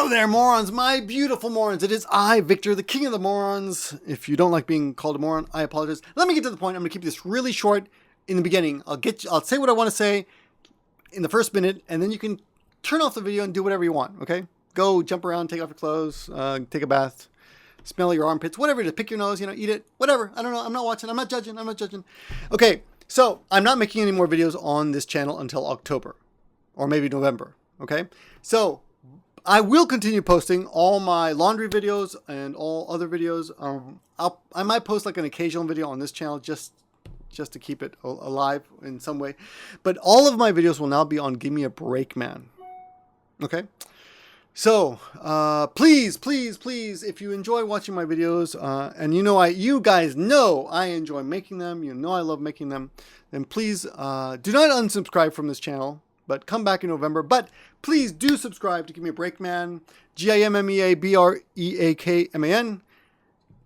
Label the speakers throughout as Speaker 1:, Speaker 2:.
Speaker 1: Hello there, morons, my beautiful morons. It is I, Victor, the king of the morons. If you don't like being called a moron, I apologize. Let me get to the point. I'm going to keep this really short in the beginning. I'll say what I want to say in the first minute, and then you can turn off the video and do whatever you want, okay? Go jump around, take off your clothes, take a bath, smell your armpits, whatever it is, pick your nose, eat it, whatever. I don't know. I'm not watching. I'm not judging. Okay, so I'm not making any more videos on this channel until October or maybe November, okay? So I will continue posting all my laundry videos and all other videos. I might post like an occasional video on this channel just to keep it alive in some way. But all of my videos will now be on gimmeabreakman. Okay? So, please, if you enjoy watching my videos, and you guys know I enjoy making them, you know I love making them, then please do not unsubscribe from this channel. But come back in November. But please do subscribe to Gimmeabreakman, gimmeabreakman.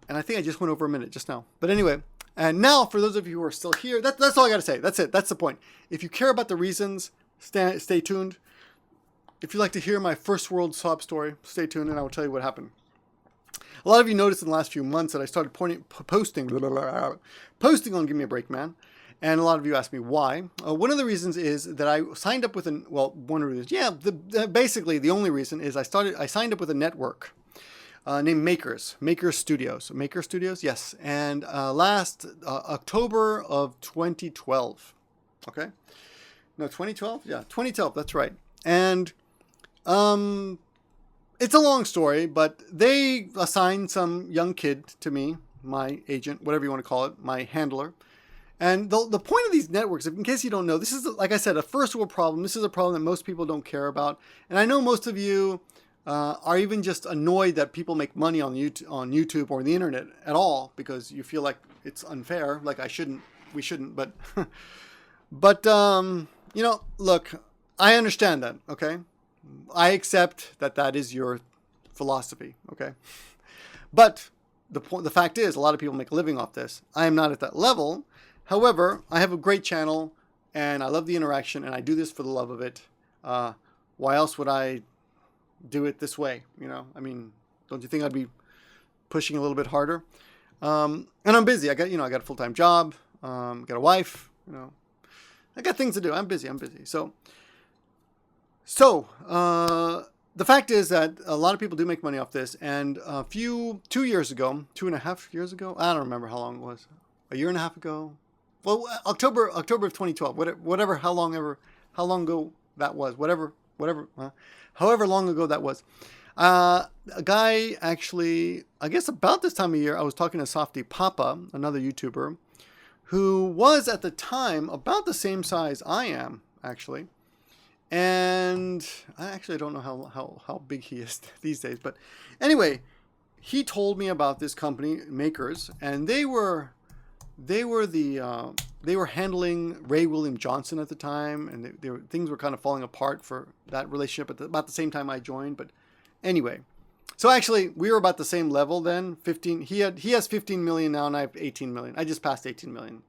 Speaker 1: And I think I just went over a minute just now. But anyway, and now for those of you who are still here, that's all I got to say. That's it. That's the point. If you care about the reasons, stay tuned. If you'd like to hear my first world sob story, stay tuned and I will tell you what happened. A lot of you noticed in the last few months that I started posting on Gimmeabreakman. And a lot of you asked me why. One of the reasons is that I signed up with one of the reasons. Yeah, basically the only reason is I signed up with a network named Maker Studios. Maker Studios, yes. And last October of 2012. Okay? No, 2012? Yeah, 2012, that's right. And it's a long story, but they assigned some young kid to me, my agent, whatever you want to call it, my handler. And the point of these networks, in case you don't know, this is, like I said, a first world problem. This is a problem that most people don't care about. And I know most of you are even just annoyed that people make money on YouTube or the internet at all because you feel like it's unfair, like we shouldn't. But, look, I understand that, okay? I accept that is your philosophy, okay? But the fact is, a lot of people make a living off this. I am not at that level. However, I have a great channel, and I love the interaction, and I do this for the love of it. Why else would I do it this way? I mean, don't you think I'd be pushing a little bit harder? And I'm busy. I got a full-time job. Got a wife. I got things to do. I'm busy. So the fact is that a lot of people do make money off this, and 2.5 years ago, I don't remember how long it was. A year and a half ago. Well, October of 2012, whatever, however long ago that was, however long ago that was. A guy actually, I guess about this time of year, I was talking to Softy Papa, another YouTuber, who was at the time about the same size I am, actually. And I actually don't know how big he is these days. But anyway, he told me about this company, Makers, and they were handling Ray William Johnson at the time, and things were kind of falling apart for that relationship at about the same time I joined. But anyway, so actually we were about the same level then. He has 15 million now, and I have 18 million. I just passed 18 million.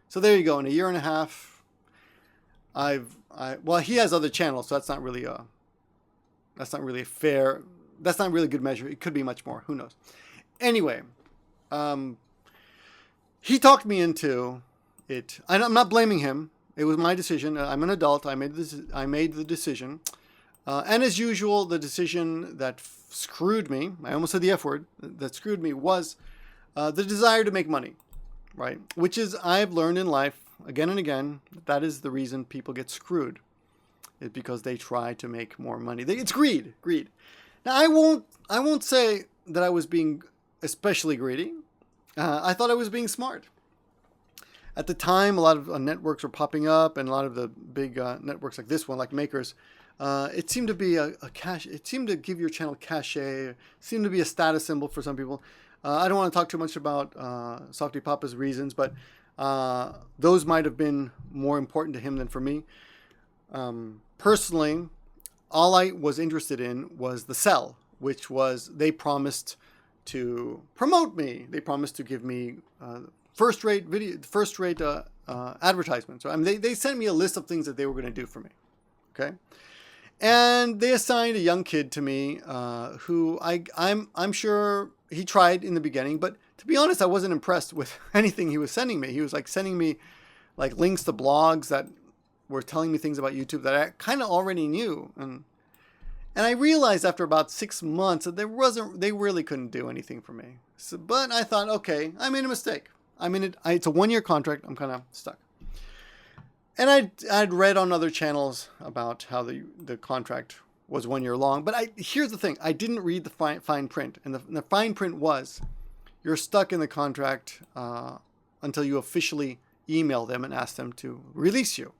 Speaker 1: So there you go. In a year and a half, well, he has other channels, so that's not really fair. That's not really a good measure. It could be much more. Who knows? Anyway, he talked me into it. I'm not blaming him. It was my decision. I'm an adult. I made the decision. And as usual, the decision that screwed me, I almost said the F word, that screwed me was the desire to make money, right? Which is, I've learned in life again and again, that is the reason people get screwed. It's because they try to make more money. It's greed. Now, I won't say that I was being especially greedy. I thought I was being smart. At the time, a lot of networks were popping up, and a lot of the big networks like this one, like Makers, it seemed to be a cash. It seemed to give your channel cachet. It seemed to be a status symbol for some people. I don't want to talk too much about Softy Papa's reasons, but those might have been more important to him than for me. Personally, all I was interested in was the sell, which was they promised to promote me. They promised to give me first-rate advertisements. So, I mean, they sent me a list of things that they were going to do for me. Okay, And they assigned a young kid to me who I'm sure he tried in the beginning, but to be honest, I wasn't impressed with anything he was sending me. He was like sending me like links to blogs that were telling me things about YouTube that I kind of already knew. And I realized after about 6 months that they really couldn't do anything for me. So, but I thought, okay, I made a mistake. It's a 1-year contract. I'm kind of stuck. And I'd read on other channels about how the contract was 1 year long. But here's the thing. I didn't read the fine print. And the fine print was, you're stuck in the contract until you officially email them and ask them to release you.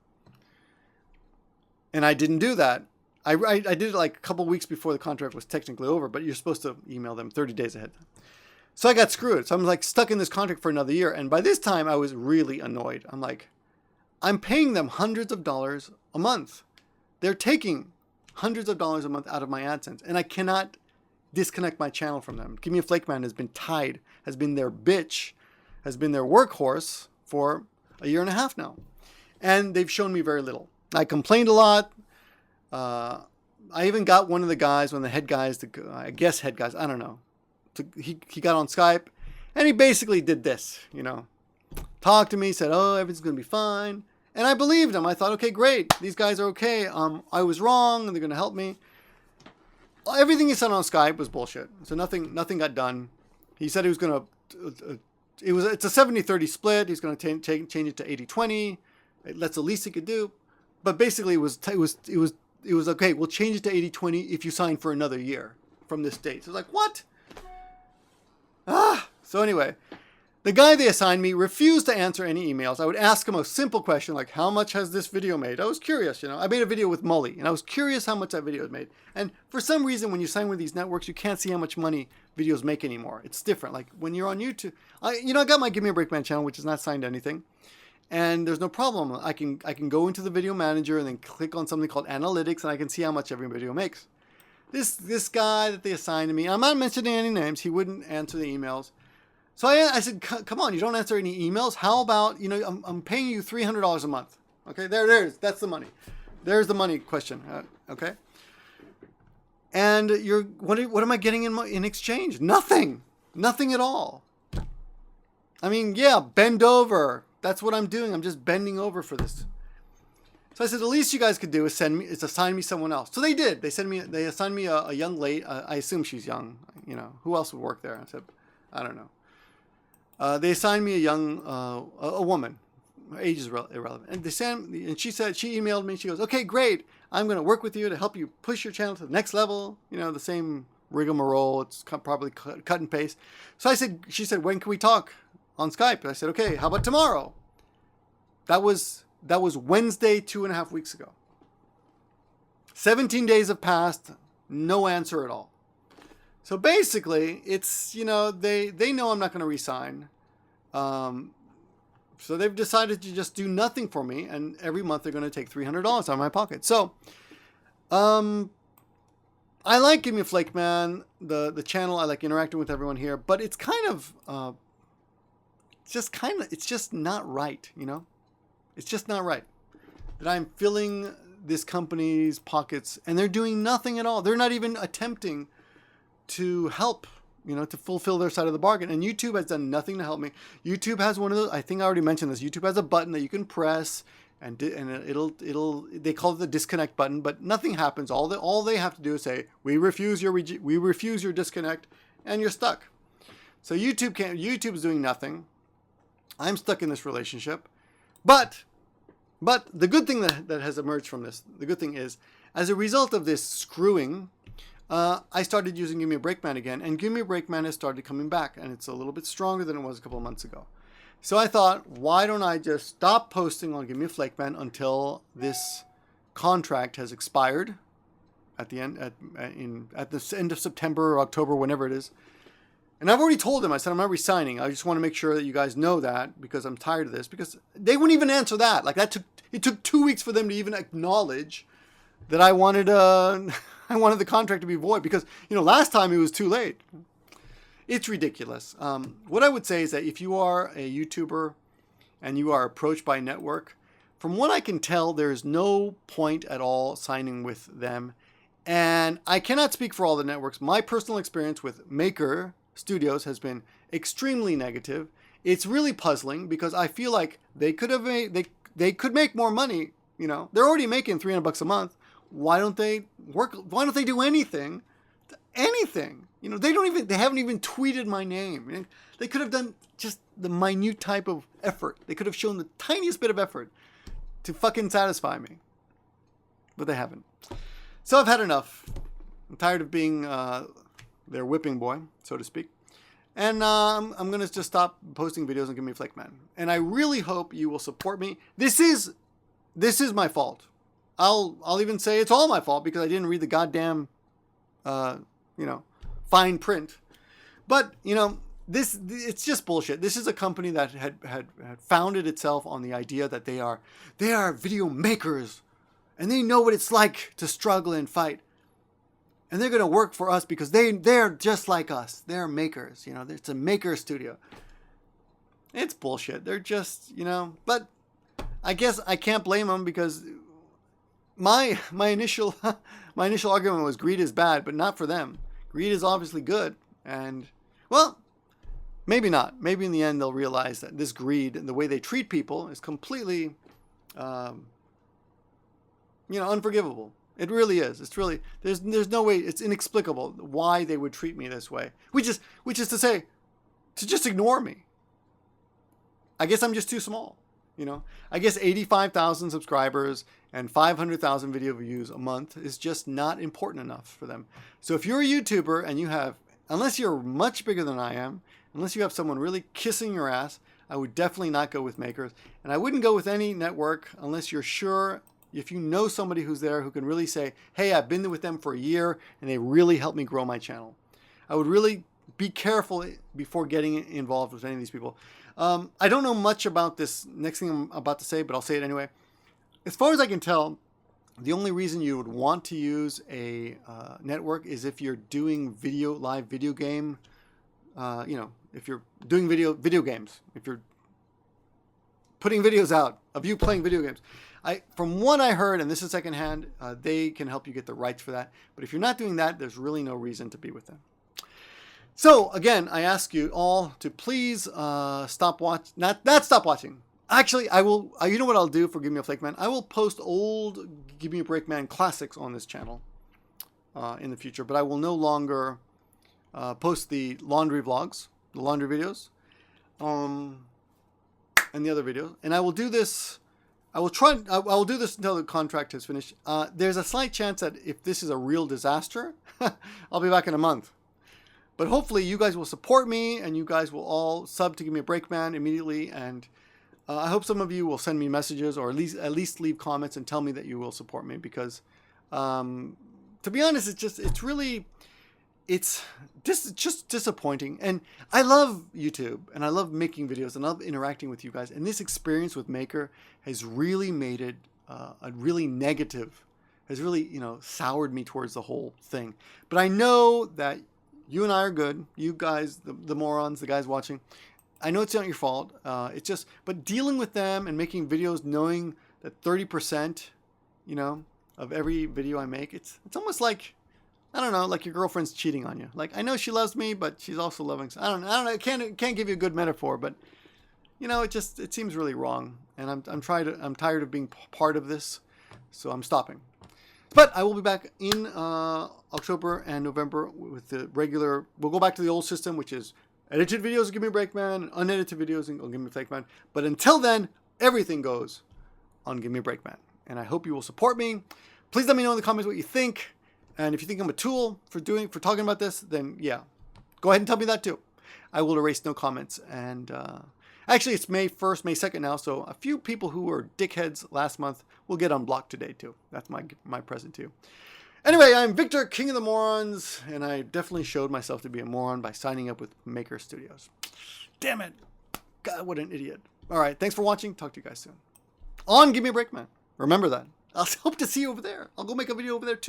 Speaker 1: And I didn't do that. I did it like a couple weeks before the contract was technically over, but you're supposed to email them 30 days ahead. So I got screwed. So I'm like stuck in this contract for another year. And by this time I was really annoyed. I'm like, I'm paying them hundreds of dollars a month. They're taking hundreds of dollars a month out of my AdSense, and I cannot disconnect my channel from them. gimmeaflakeman has been tied, has been their bitch, has been their workhorse for a year and a half now. And they've shown me very little. I complained a lot. I even got one of the guys, one of the head guys, I guess head guys, I don't know. He got on Skype, and he basically did this, talked to me, said, oh, everything's going to be fine. And I believed him. I thought, okay, great. These guys are okay. I was wrong, and they're going to help me. Everything he said on Skype was bullshit. So nothing got done. He said he was going to, it's a 70-30 split. He's going to change it to 80-20. That's the least he could do. But basically it was okay, we'll change it to 80-20 if you sign for another year from this date. So it's like, what? So anyway, the guy they assigned me refused to answer any emails. I would ask him a simple question like, how much has this video made? I was curious, I made a video with Mully, and I was curious how much that video had made. And for some reason, when you sign with these networks, you can't see how much money videos make anymore. It's different. Like when you're on YouTube, I got my gimmeabreakman channel, which is not signed to anything. And there's no problem. I can go into the video manager and then click on something called analytics, and I can see how much every video makes. This guy that they assigned to me, I'm not mentioning any names. He wouldn't answer the emails. So I said, come on, you don't answer any emails? How about, I'm paying you $300 a month. Okay, there it is. That's the money. There's the money question. Okay. And what am I getting in exchange? Nothing. Nothing at all. I mean, yeah, bend over. That's what I'm doing. I'm just bending over for this. So I said, the least you guys could do is assign me someone else. So they did. They assigned me a young lady. I assume she's young. Who else would work there? I said, I don't know. They assigned me a young, a woman. Her age is irrelevant. And she emailed me. She goes, okay, great. I'm going to work with you to help you push your channel to the next level. The same rigmarole. It's probably cut and paste. So she said, when can we talk on Skype? I said, okay, how about tomorrow? That was Wednesday, 2.5 weeks ago. 17 days have passed. No answer at all. So basically, it's, they know I'm not going to resign. So they've decided to just do nothing for me. And every month they're going to take $300 out of my pocket. So, I like gimmeaflakeman, the channel. I like interacting with everyone here. But it's kind of, it's just not right, It's just not right that I'm filling this company's pockets and they're doing nothing at all. They're not even attempting to help, to fulfill their side of the bargain. And YouTube has done nothing to help me. YouTube has one of those, I think I already mentioned this, YouTube has a button that you can press and they call it the disconnect button, but nothing happens. All they have to do is say, we refuse your disconnect, and you're stuck. So YouTube is doing nothing. I'm stuck in this relationship. But the good thing that has emerged from this, the good thing is, as a result of this screwing, I started using gimmeabreakman again, and gimmeabreakman has started coming back, and it's a little bit stronger than it was a couple of months ago. So I thought, why don't I just stop posting on gimmeaflakeman until this contract has expired at the end, at the end of September or October, whenever it is. And I've already told them, I said, I'm not resigning. I just want to make sure that you guys know that, because I'm tired of this, because they wouldn't even answer that. Like it took 2 weeks for them to even acknowledge that I wanted the contract to be void, because, last time it was too late. It's ridiculous. What I would say is that if you are a YouTuber and you are approached by a network, from what I can tell, there's no point at all signing with them. And I cannot speak for all the networks. My personal experience with Maker Studios has been extremely negative. It's really puzzling because I feel like they could have made, they could make more money. You know, they're already making $300 a month. Why don't they work? Why don't they do anything? Anything? You know, they haven't even tweeted my name. They could have done just the minute type of effort. They could have shown the tiniest bit of effort to fucking satisfy me. But they haven't. So I've had enough. I'm tired of being their whipping boy, so to speak. And I'm going to just stop posting videos on gimmeaflakeman. And I really hope you will support me. This is my fault. I'll even say it's all my fault because I didn't read the goddamn, fine print. But, it's just bullshit. This is a company that had founded itself on the idea that they are video makers and they know what it's like to struggle and fight. And they're going to work for us because they're just like us. They're makers, it's a maker studio. It's bullshit. They're just, but I guess I can't blame them because my initial argument was greed is bad, but not for them. Greed is obviously good. And, well, maybe not. Maybe in the end they'll realize that this greed and the way they treat people is completely, unforgivable. It really is. It's really, there's no way, it's inexplicable why they would treat me this way. Which is to say, to just ignore me. I guess I'm just too small. I guess 85,000 subscribers and 500,000 video views a month is just not important enough for them. So if you're a YouTuber and you have, unless you're much bigger than I am, unless you have someone really kissing your ass, I would definitely not go with Makers. And I wouldn't go with any network unless you're sure, if you know somebody who's there who can really say, hey, I've been with them for a year and they really helped me grow my channel. I would really be careful before getting involved with any of these people. I don't know much about this next thing I'm about to say, but I'll say it anyway. As far as I can tell, the only reason you would want to use a network is if you're doing live video game, if you're doing video games, if you're putting videos out of you playing video games. From what I heard, and this is secondhand, they can help you get the rights for that. But if you're not doing that, there's really no reason to be with them. So again, I ask you all to please stop watching. Not stop watching. Actually, I will. You know what I'll do for gimmeaflakeman? I will post old gimmeabreakman classics on this channel in the future. But I will no longer post the laundry vlogs, the laundry videos, and the other videos. And I will do this. I will do this until the contract is finished. There's a slight chance that if this is a real disaster, I'll be back in a month. But hopefully you guys will support me and you guys will all sub to gimmeabreakman immediately. And I hope some of you will send me messages or at least leave comments and tell me that you will support me because, to be honest, it's just disappointing. And I love YouTube and I love making videos and I love interacting with you guys. And this experience with Maker has really made it a really negative, has really, soured me towards the whole thing. But I know that you and I are good. You guys, the morons, the guys watching. I know it's not your fault. It's just, but dealing with them and making videos knowing that 30%, of every video I make, it's almost like, I don't know, like your girlfriend's cheating on you. Like, I know she loves me, but she's also loving, I don't know, I can't give you a good metaphor, but, it seems really wrong. And I'm tired of being part of this, so I'm stopping. But I will be back in October and November with the regular. We'll go back to the old system, which is edited videos on gimmeabreakman and unedited videos on gimmeaflakeman. But until then, everything goes on gimmeabreakman. And I hope you will support me. Please let me know in the comments what you think. And if you think I'm a tool for talking about this, then yeah, go ahead and tell me that too. I will erase no comments. And actually, it's May 1st, May 2nd now. So a few people who were dickheads last month will get unblocked today too. That's my present to you. Anyway, I'm Victor, King of the Morons, and I definitely showed myself to be a moron by signing up with Maker Studios. Damn it. God, what an idiot. All right, thanks for watching. Talk to you guys soon. On Gimmeabreakman. Remember that. I'll hope to see you over there. I'll go make a video over there too.